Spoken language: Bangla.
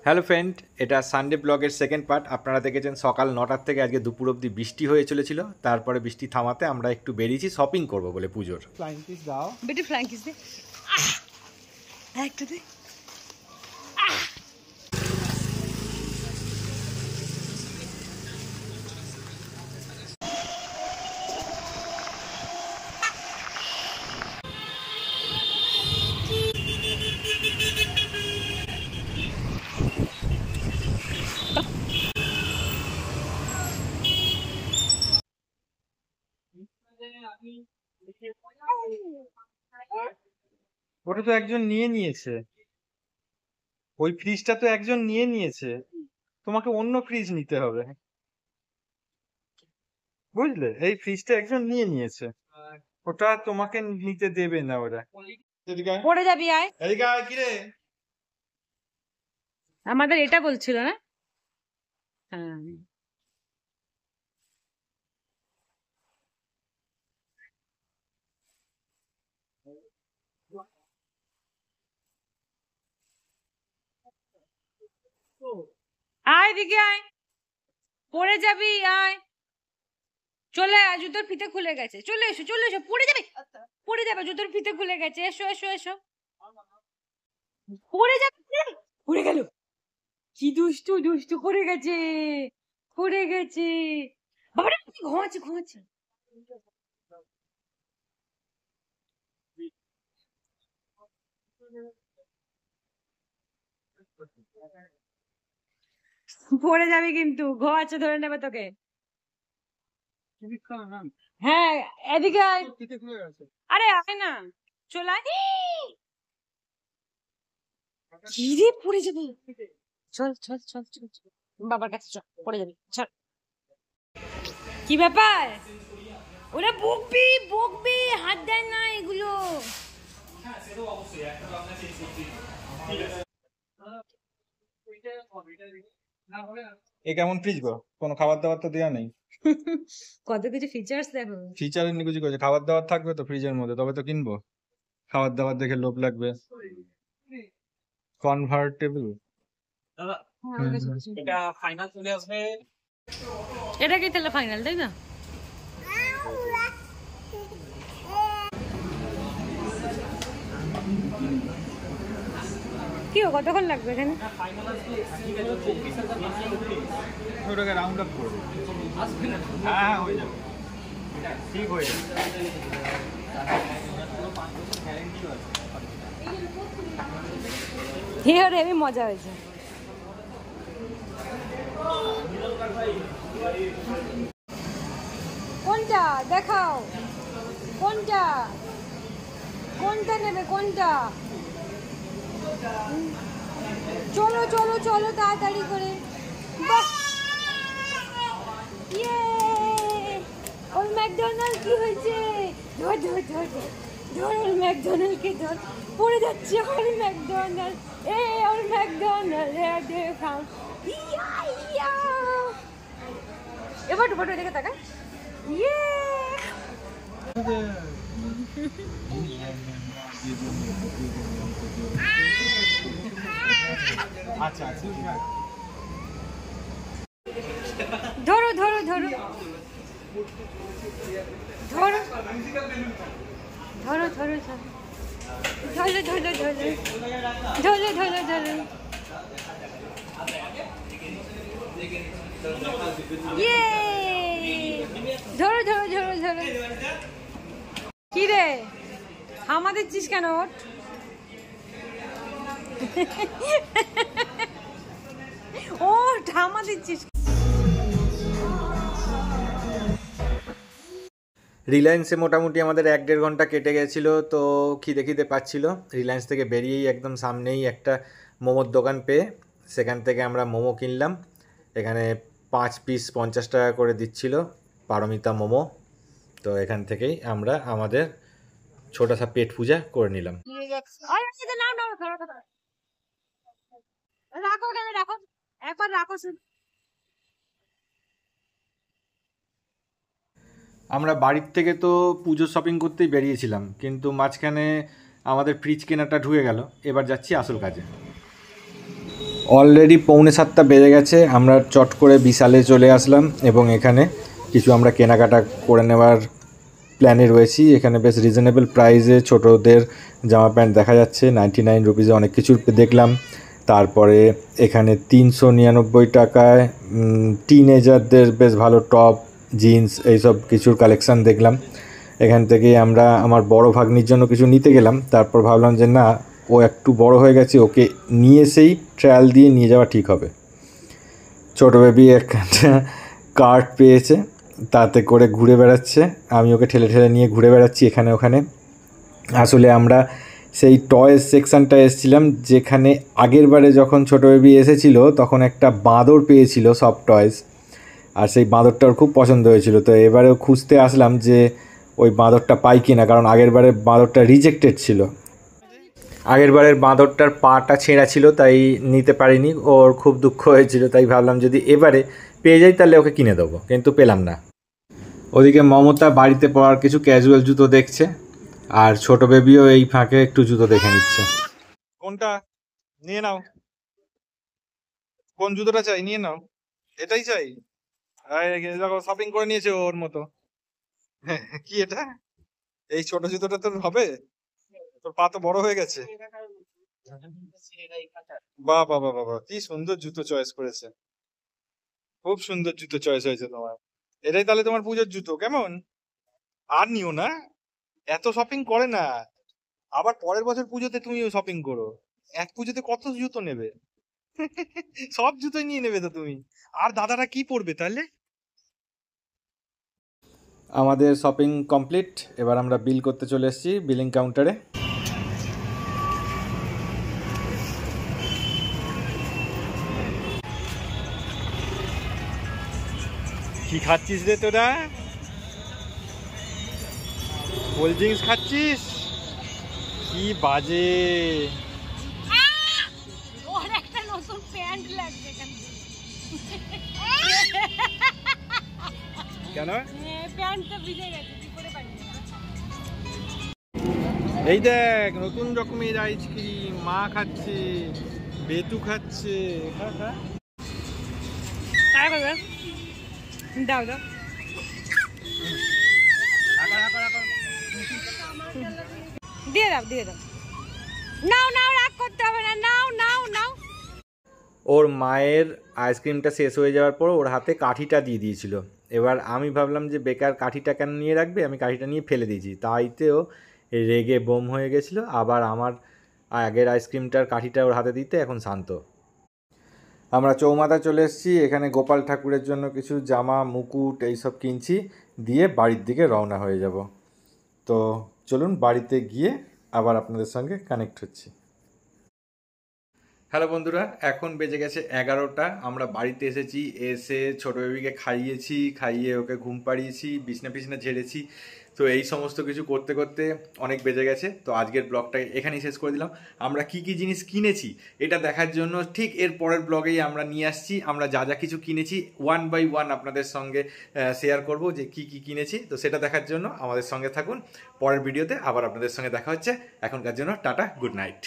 হ্যালো ফ্রেন্ড, এটা সানডে ব্লগের সেকেন্ড পার্ট। আপনারা দেখেছেন সকাল 9টার থেকে আজকে দুপুর অবধি বৃষ্টি হয়ে চলেছিল। তারপরে বৃষ্টি থামাতে আমরা একটু বেরিয়েছি শপিং করব বলে পুজোর। ফ্লাইং কিস দাও বেটি ফ্লাইং কিস দে একটা দে। ওটা তো একজন নিয়ে নিয়েছে, ওই ফ্রিজটা তো একজন নিয়ে নিয়েছে, তোমাকে অন্য ফ্রিজ নিতে হবে, বুঝলে? এই ফ্রিজটা একজন নিয়ে নিয়েছে, ওটা তোমাকে নিতে দেবে না ওরা। এদিকে আয়, পড়ে যাবি আয়। এদিকে আয়, কি রে? আমাদের এটা বলছিল না? হ্যাঁ, আয় দিকে আয়, পড়ে যাবি আয়। চলে আয়, জুতোর ফিতে খুলে গেছে। চলে এসো, চলে এসো, পড়ে যাবে, পড়ে যাবে, জুতোর ফিতে খুলে গেছে। এসো এসো এসো, পড়ে যাবে, পড়ে গেল। কি দুষ্টু দুষ্টু, পড়ে গেছে, পড়ে গেছে। বাবারে ঘুমাচ্ছে ঘুমাচ্ছে। পড়ে যাবে কিন্তু, ঘুমাচ্ছে, ধরে নেবে তোকে। হ্যাঁ, এদিকে আয়। আরে আয় না, চলে আয়। কি রে, পড়ে যাবে। চল চল চল চল চল, বাবার কাছে চল, পড়ে যাবি, চল। কি ব্যাপার? ওরা বকবি বকবি, হাত দেয় না এগুলো। এ কেমন ফ্রিজ গো? কোনো খাবার দাবার তো দেওয়া নেই। কত কিছু ফিচার্স দেখো। ফিচারের নিয়ে কিছু করছে, খাবার দাবার থাকবে তো ফ্রিজের মধ্যে, তবে তো কিনবো। খাবার দাবার দেখে লোভ লাগবে। কনভার্টেবল, এটা ফাইনাল চলে আসবে। এটা কি তাহলে ফাইনাল, তাই না? কি কতক্ষণ লাগবে এখানে? ওটাকে রাউন্ড আপ করবো। হ্যাঁ হয়ে যাবে, ঠিক হয়ে যাবে। হেবি মজা হয়েছে। কোনটা দেখাও, কোনটা কোনটা নেবে, কোনটা? চলো চলো চলো তাড়াতাড়ি করে। বাহ, ইয়ে, ওর ম্যাকডোনাল্ড কি হয়েছে? ধর ধর ধর ধর ধর, ওর ম্যাকডোনাল্ডকে ধর, পড়ে যাচ্ছে ওর ম্যাকডোনাল্ড। এ ওর ম্যাকডোনাল্ড, দেখাও। ইয়া ইয়া, এবার বটো দেখে তাকা। ইয়ে, আচ্ছা আচ্ছা, ধরো ধরো ধরো ধরো ধরো ধরো ধরো ধরো ধরো ধরো ধরো ধরো। ইয়ে, ধরো ধরো ধরো ধরো। কি রে, হামা দিচ্ছিস কেন? ওঠ, ওঠ, হামা দিচ্ছিস। রিলায়েন্সে মোটামুটি আমাদের 1-1.5 ঘন্টা কেটে গেছিলো। তো খিদে খিদে পাচ্ছিল। রিলায়েন্স থেকে বেরিয়েই একদম সামনেই একটা মোমোর দোকান পেয়ে সেখান থেকে আমরা মোমো কিনলাম। এখানে 5 পিস 50 টাকা করে দিচ্ছিল, পারমিতা মোমো। তো এখান থেকেই আমরা আমাদের ছোটা সা পেট পূজা করে নিলাম। রাখো কেন, রাখো একবার, রাখো। আমরা বাড়ির থেকে তো পুজো শপিং করতেই বেরিয়েছিলাম, কিন্তু মাঝখানে আমাদের ফ্রিজ কেনাটা ঢুকে গেল। এবার যাচ্ছি আসল কাজে। অলরেডি 6:45 বেজে গেছে, আমরা চট করে বিশালে চলে আসলাম এবং এখানে কিছু আমরা কেনাকাটা করে নেওয়ার প্ল্যানে রয়েছি। এখানে বেশ রিজনেবল প্রাইসে ছোটদের জামা প্যান্ট দেখা যাচ্ছে, 99 রুপিসে অনেক কিছু দেখলাম। তারপরে এখানে 399 টাকায় টিনেজারদের বেশ ভালো টপ, জিন্স এইসব কিছুর কালেকশান দেখলাম। এখান থেকেই আমরা আমার বড় ভাগ্নির জন্য কিছু নিতে গেলাম। তারপর ভাবলাম যে না, ও একটু বড় হয়ে গেছে, ওকে নিয়ে এসেই ট্রায়াল দিয়ে নিয়ে যাওয়া ঠিক হবে। ছোটো বেবি একটা কার্ট পেয়েছে, তাতে করে ঘুরে বেড়াচ্ছে, আমি ওকে ঠেলে ঠেলে নিয়ে ঘুরে বেড়াচ্ছি এখানে ওখানে। আসলে আমরা সেই টয়েস সেকশানটা এসেছিলাম যেখানে আগের বারে যখন ছোটো বেবি এসেছিলো তখন একটা বাঁদর পেয়েছিল সফট টয়েস, আর সেই বাঁদরটা ওর খুব পছন্দ হয়েছিল। তো এবারেও খুঁজতে আসলাম যে ওই বাঁদরটা পাই কি না, কারণ আগের বারে বাঁদরটা রিজেক্টেড ছিল। আগের বারের বাঁদরটার পাটা ছেঁড়া ছিল, তাই নিতে পারিনি, ওর খুব দুঃখ হয়েছিল। তাই ভাবলাম যদি এবারে পেয়ে যাই তাহলে ওকে কিনে দেবো, কিন্তু পেলাম না। ওদিকে মমতা বাড়িতে পরার কিছু ক্যাজুয়াল জুতো দেখছে, আর ছোট বেবিও এই ফাঁকে একটু জুতো দেখে নিচ্ছে। কোনটা নিয়ে নাও, কোন জুতোটা চাই নিয়ে নাও, এটাই চাই। দেখো শপিং করে নিয়েছে ওর মতো। কি এটা, এই ছোট জুতোটা তোর হবে? তোর পা তো বড় হয়ে গেছে। বাহ বাহ বাহ বাহ, কি সুন্দর জুতো চয়েস করেছে, খুব সুন্দর জুতো চয়েস হয়েছে তোমার। এটাই তাহলে তোমার পুজোর জুতো, কেমন? আর নিও না, এত শপিং করে না, আবার পরের বছর পুজোতে তুমি শপিং করো। এক পুজোতে কত জুতো নেবে? সব জুতোই নিয়ে নেবে তো তুমি। আর দাদারা কি পরবে তাহলে? আমাদের শপিং কমপ্লিট, এবার আমরা বিল করতে চলে এসেছি বিলিং কাউন্টারে। কি খাচ্ছিস রে তোরা? কোল্ড ড্রিঙ্কস খাচ্ছিস? কি বাজে! ওর একটা নতুন প্যান্ট লাগবে এখান থেকে। কেন? প্যান্টটা ভিজে গেছে, কি করে পারি? এই দেখ নতুন রকমের আইসক্রিম, মা খাচ্ছে, বেতু খাচ্ছে। খা খা। দাও দাও। দিয়ে দাও দিয়ে দাও। নাও নাও, রাগ করতে হবে না, নাও নাও নাও। ওর মায়ের আইসক্রিমটা শেষ হয়ে যাওয়ার পর ওর হাতে কাঠিটা দিয়ে দিয়েছিল। এবার আমি ভাবলাম যে বেকার কাঠিটা কেন নিয়ে রাখবে, আমি কাঠিটা নিয়ে ফেলে দিয়েছি। তাইতেও রেগে বোম হয়ে গেছিলো। আবার আমার আগের আইসক্রিমটার কাঠিটা ওর হাতে দিতে এখন শান্ত। আমরা চৌমাথা চলে এসেছি, এখানে গোপাল ঠাকুরের জন্য কিছু জামা, মুকুট এইসব কিনছি, দিয়ে বাড়ির দিকে রওনা হয়ে যাব। তো চলুন বাড়িতে গিয়ে আবার আপনাদের সঙ্গে কানেক্ট হচ্ছি। হ্যালো বন্ধুরা, এখন বেজে গেছে 11টা। আমরা বাড়িতে এসেছি, এসে ছোটো বেবিকে খাইয়ে ওকে ঘুম পাড়িয়েছি, বিছনা ঝেড়েছি। তো এই সমস্ত কিছু করতে করতে অনেক বেজে গেছে। তো আজকের ব্লগটা এখানেই শেষ করে দিলাম। আমরা কি কি জিনিস কিনেছি এটা দেখার জন্য ঠিক এর পরের ব্লগেই আমরা নিয়ে আসছি। আমরা যা যা কিছু কিনেছি 1 বাই 1 আপনাদের সঙ্গে শেয়ার করব যে কি কি কিনেছি। তো সেটা দেখার জন্য আমাদের সঙ্গে থাকুন। পরের ভিডিওতে আবার আপনাদের সঙ্গে দেখা হচ্ছে। এখনকার জন্য টাটা, গুড নাইট।